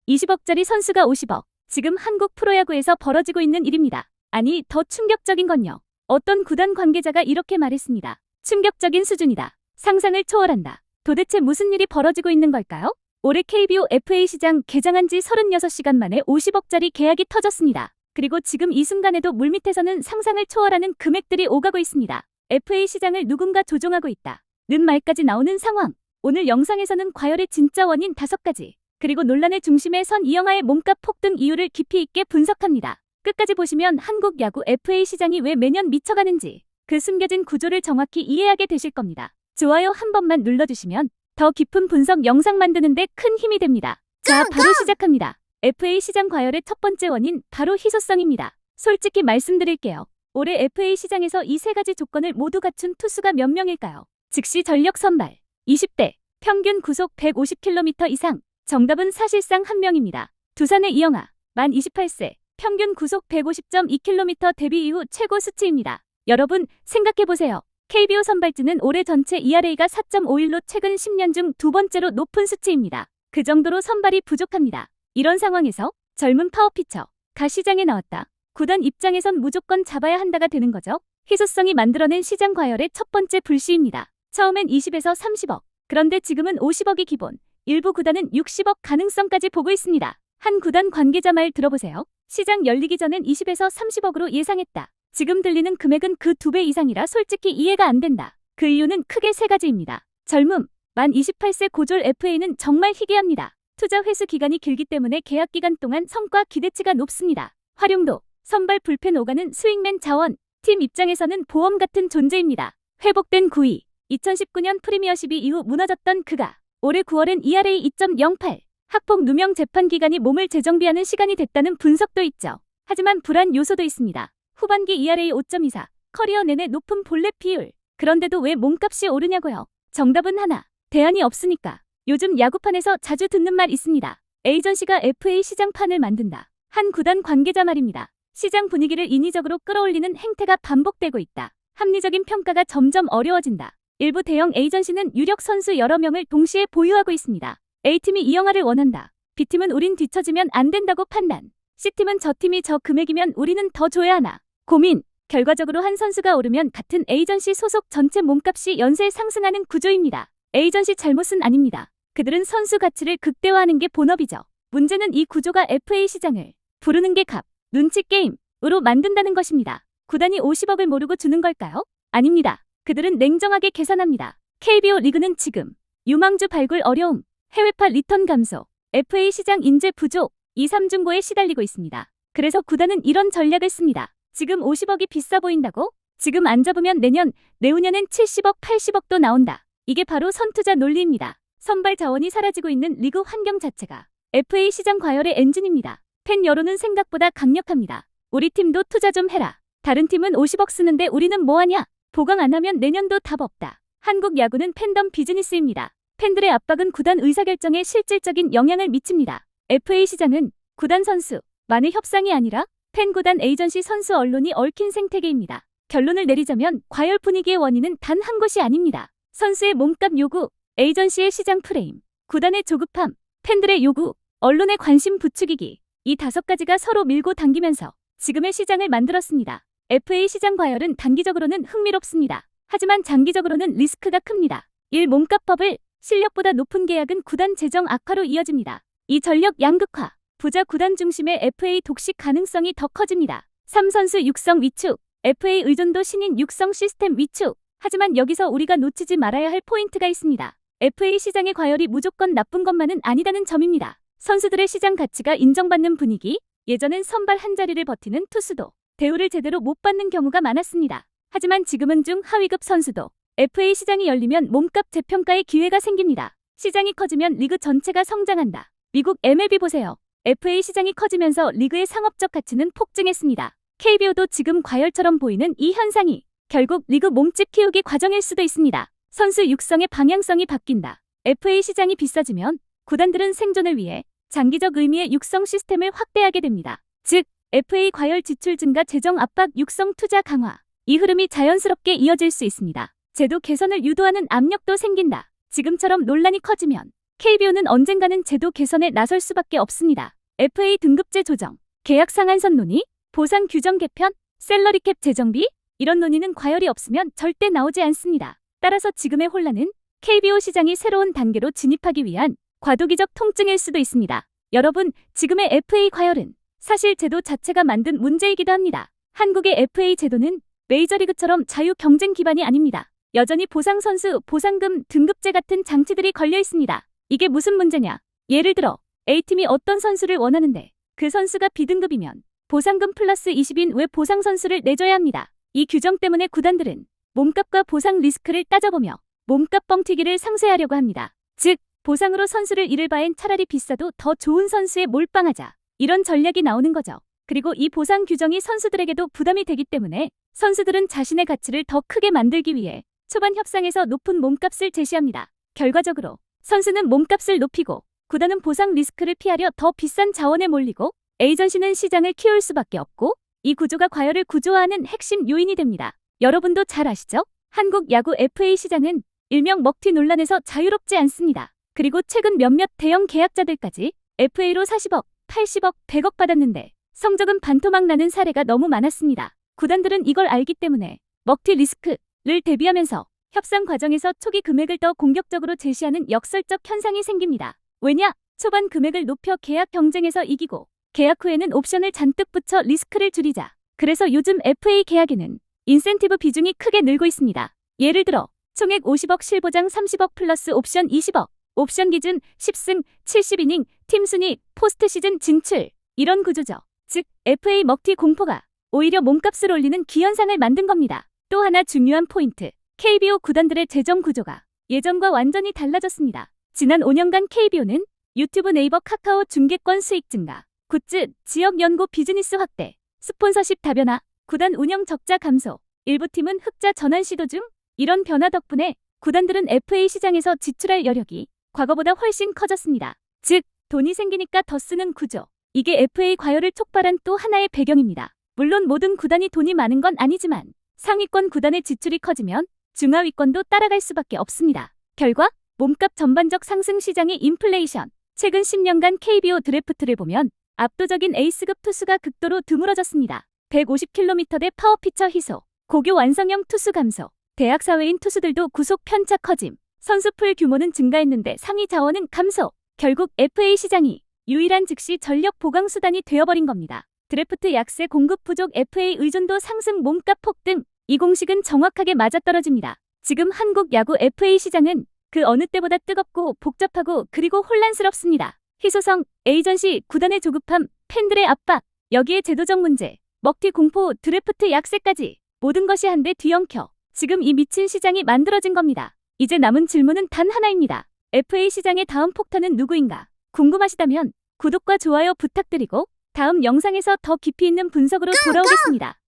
20억짜리 선수가 50억. 지금 한국 프로야구에서 벌어지고 있는 일입니다. 아니, 더 충격적인 건요. 어떤 구단 관계자가 이렇게 말했습니다. 충격적인 수준이다. 상상을 초월한다. 도대체 무슨 일이 벌어지고 있는 걸까요? 올해 KBO FA 시장 개장한 지 36시간 만에 50억짜리 계약이 터졌습니다. 그리고 지금 이 순간에도 물밑에서는 상상을 초월하는 금액들이 오가고 있습니다. FA 시장을 누군가 조종하고 있다 는 말까지 나오는 상황. 오늘 영상에서는 과열의 진짜 원인 5가지, 그리고 논란의 중심에 선 이영하의 몸값 폭등 이유를 깊이 있게 분석합니다. 끝까지 보시면 한국 야구 FA 시장이 왜 매년 미쳐가는지, 그 숨겨진 구조를 정확히 이해하게 되실 겁니다. 좋아요 한 번만 눌러주시면 더 깊은 분석 영상 만드는데 큰 힘이 됩니다. 자, 바로 시작합니다. FA 시장 과열의 첫 번째 원인, 바로 희소성입니다. 솔직히 말씀드릴게요. 올해 FA 시장에서 이 3가지 조건을 모두 갖춘 투수가 몇 명일까요? 즉시 전력 선발, 20대, 평균 구속 150km 이상. 정답은 사실상 한 명입니다. 두산의 이영하, 만 28세, 평균 구속 150.2km 데뷔 이후 최고 수치입니다. 여러분, 생각해보세요. KBO 선발진은 올해 전체 ERA가 4.51로 최근 10년 중 2번째로 높은 수치입니다. 그 정도로 선발이 부족합니다. 이런 상황에서 젊은 파워피처가 시장에 나왔다. 구단 입장에선 무조건 잡아야 한다가 되는 거죠. 희소성이 만들어낸 시장 과열의 첫 번째 불씨입니다. 처음엔 20에서 30억, 그런데 지금은 50억이 기본, 일부 구단은 60억 가능성까지 보고 있습니다. 한 구단 관계자 말 들어보세요. 시장 열리기 전엔 20에서 30억으로 예상했다. 지금 들리는 금액은 그 2배 이상이라 솔직히 이해가 안 된다. 그 이유는 크게 3가지입니다. 젊음, 만 28세 고졸 FA는 정말 희귀합니다. 투자 회수 기간이 길기 때문에 계약 기간 동안 성과 기대치가 높습니다. 활용도, 선발 불펜 오가는 스윙맨 자원, 팀 입장에서는 보험 같은 존재입니다. 회복된 9위, 2019년 프리미어 12 이후 무너졌던 그가 올해 9월엔 ERA 2.08, 학폭 누명 재판 기간이 몸을 재정비하는 시간이 됐다는 분석도 있죠. 하지만 불안 요소도 있습니다. 후반기 ERA 5.24, 커리어 내내 높은 볼넷 비율. 그런데도 왜 몸값이 오르냐고요? 정답은 하나, 대안이 없으니까. 요즘 야구판에서 자주 듣는 말 있습니다. 에이전시가 FA 시장판을 만든다. 한 구단 관계자 말입니다. 시장 분위기를 인위적으로 끌어올리는 행태가 반복되고 있다. 합리적인 평가가 점점 어려워진다. 일부 대형 에이전시는 유력 선수 여러 명을 동시에 보유하고 있습니다. A팀이 이영하를 원한다. B팀은 우린 뒤처지면 안 된다고 판단. C팀은 저 팀이 저 금액이면 우리는 더 줘야 하나. 고민. 결과적으로 한 선수가 오르면 같은 에이전시 소속 전체 몸값이 연쇄 상승하는 구조입니다. 에이전시 잘못은 아닙니다. 그들은 선수 가치를 극대화하는 게 본업이죠. 문제는 이 구조가 FA 시장을 부르는 게 값, 눈치 게임으로 만든다는 것입니다. 구단이 50억을 모르고 주는 걸까요? 아닙니다. 그들은 냉정하게 계산합니다. KBO 리그는 지금 유망주 발굴 어려움, 해외파 리턴 감소, FA 시장 인재 부족, 이 3중고에 시달리고 있습니다. 그래서 구단은 이런 전략을 씁니다. 지금 50억이 비싸 보인다고? 지금 안 잡으면 내년, 내후년엔 70억, 80억도 나온다. 이게 바로 선투자 논리입니다. 선발 자원이 사라지고 있는 리그 환경 자체가 FA 시장 과열의 엔진입니다. 팬 여론은 생각보다 강력합니다. 우리 팀도 투자 좀 해라. 다른 팀은 50억 쓰는데 우리는 뭐하냐? 보강 안 하면 내년도 답 없다. 한국 야구는 팬덤 비즈니스입니다. 팬들의 압박은 구단 의사결정에 실질적인 영향을 미칩니다. FA 시장은 구단 선수, 만의 협상이 아니라 팬 구단 에이전시 선수 언론이 얽힌 생태계입니다. 결론을 내리자면 과열 분위기의 원인은 단 한 곳이 아닙니다. 선수의 몸값 요구, 에이전시의 시장 프레임, 구단의 조급함, 팬들의 요구, 언론의 관심 부추기기, 이 5가지가 서로 밀고 당기면서 지금의 시장을 만들었습니다. FA 시장 과열은 단기적으로는 흥미롭습니다. 하지만 장기적으로는 리스크가 큽니다. 1. 몸값 버블, 실력보다 높은 계약은 구단 재정 악화로 이어집니다. 2. 전력 양극화, 부자 구단 중심의 FA 독식 가능성이 더 커집니다. 3. 선수 육성 위축, FA 의존도 신인 육성 시스템 위축. 하지만 여기서 우리가 놓치지 말아야 할 포인트가 있습니다. FA 시장의 과열이 무조건 나쁜 것만은 아니다는 점입니다. 선수들의 시장 가치가 인정받는 분위기, 예전엔 선발 한 자리를 버티는 투수도 대우를 제대로 못 받는 경우가 많았습니다. 하지만 지금은 중하위급 선수도 FA 시장이 열리면 몸값 재평가의 기회가 생깁니다. 시장이 커지면 리그 전체가 성장한다. 미국 MLB 보세요. FA 시장이 커지면서 리그의 상업적 가치는 폭증했습니다. KBO도 지금 과열처럼 보이는 이 현상이 결국 리그 몸집 키우기 과정일 수도 있습니다. 선수 육성의 방향성이 바뀐다. FA 시장이 비싸지면 구단들은 생존을 위해 장기적 의미의 육성 시스템을 확대하게 됩니다. 즉, FA 과열 지출 증가, 재정 압박, 육성 투자 강화. 이 흐름이 자연스럽게 이어질 수 있습니다. 제도 개선을 유도하는 압력도 생긴다. 지금처럼 논란이 커지면 KBO는 언젠가는 제도 개선에 나설 수밖에 없습니다. FA 등급제 조정, 계약 상한선 논의, 보상 규정 개편, 셀러리캡 재정비, 이런 논의는 과열이 없으면 절대 나오지 않습니다. 따라서 지금의 혼란은 KBO 시장이 새로운 단계로 진입하기 위한 과도기적 통증일 수도 있습니다. 여러분, 지금의 FA 과열은 사실 제도 자체가 만든 문제이기도 합니다. 한국의 FA 제도는 메이저리그처럼 자유 경쟁 기반이 아닙니다. 여전히 보상 선수, 보상금, 등급제 같은 장치들이 걸려 있습니다. 이게 무슨 문제냐? 예를 들어 A팀이 어떤 선수를 원하는데 그 선수가 B등급이면 보상금 플러스 20인 외 보상 선수를 내줘야 합니다. 이 규정 때문에 구단들은 몸값과 보상 리스크를 따져보며 몸값 뻥튀기를 상쇄하려고 합니다. 즉, 보상으로 선수를 잃을 바엔 차라리 비싸도 더 좋은 선수에 몰빵하자. 이런 전략이 나오는 거죠. 그리고 이 보상 규정이 선수들에게도 부담이 되기 때문에 선수들은 자신의 가치를 더 크게 만들기 위해 초반 협상에서 높은 몸값을 제시합니다. 결과적으로 선수는 몸값을 높이고 구단은 보상 리스크를 피하려 더 비싼 자원에 몰리고 에이전시는 시장을 키울 수밖에 없고 이 구조가 과열을 구조화하는 핵심 요인이 됩니다. 여러분도 잘 아시죠? 한국 야구 FA 시장은 일명 먹튀 논란에서 자유롭지 않습니다. 그리고 최근 몇몇 대형 계약자들까지 FA로 40억, 80억, 100억 받았는데 성적은 반토막 나는 사례가 너무 많았습니다. 구단들은 이걸 알기 때문에 먹튀 리스크를 대비하면서 협상 과정에서 초기 금액을 더 공격적으로 제시하는 역설적 현상이 생깁니다. 왜냐? 초반 금액을 높여 계약 경쟁에서 이기고 계약 후에는 옵션을 잔뜩 붙여 리스크를 줄이자. 그래서 요즘 FA 계약에는 인센티브 비중이 크게 늘고 있습니다. 예를 들어 총액 50억 실보장 30억 플러스 옵션 20억. 옵션 기준 10승, 70이닝, 팀 순위, 포스트 시즌 진출. 이런 구조죠. 즉, FA 먹튀 공포가 오히려 몸값을 올리는 기현상을 만든 겁니다. 또 하나 중요한 포인트. KBO 구단들의 재정 구조가 예전과 완전히 달라졌습니다. 지난 5년간 KBO는 유튜브, 네이버, 카카오 중계권 수익 증가, 굿즈, 지역 연고 비즈니스 확대, 스폰서십 다변화, 구단 운영 적자 감소, 일부 팀은 흑자 전환 시도 중. 이런 변화 덕분에 구단들은 FA 시장에서 지출할 여력이 과거보다 훨씬 커졌습니다. 즉, 돈이 생기니까 더 쓰는 구조. 이게 FA 과열을 촉발한 또 하나의 배경입니다. 물론 모든 구단이 돈이 많은 건 아니지만 상위권 구단의 지출이 커지면 중하위권도 따라갈 수밖에 없습니다. 결과 몸값 전반적 상승 시장의 인플레이션. 최근 10년간 KBO 드래프트를 보면 압도적인 에이스급 투수가 극도로 드물어졌습니다. 150km대 파워피처 희소, 고교 완성형 투수 감소, 대학 사회인 투수들도 구속 편차 커짐, 선수풀 규모는 증가했는데 상위 자원은 감소. 결국 FA 시장이 유일한 즉시 전력 보강 수단이 되어버린 겁니다. 드래프트 약세, 공급 부족, FA 의존도 상승, 몸값 폭등. 이 공식은 정확하게 맞아떨어집니다. 지금 한국 야구 FA 시장은 그 어느 때보다 뜨겁고 복잡하고 그리고 혼란스럽습니다. 희소성, 에이전시, 구단의 조급함, 팬들의 압박, 여기에 제도적 문제, 먹튀 공포, 드래프트 약세까지 모든 것이 한데 뒤엉켜 지금 이 미친 시장이 만들어진 겁니다. 이제 남은 질문은 단 하나입니다. FA 시장의 다음 폭탄은 누구인가? 궁금하시다면 구독과 좋아요 부탁드리고 다음 영상에서 더 깊이 있는 분석으로 돌아오겠습니다.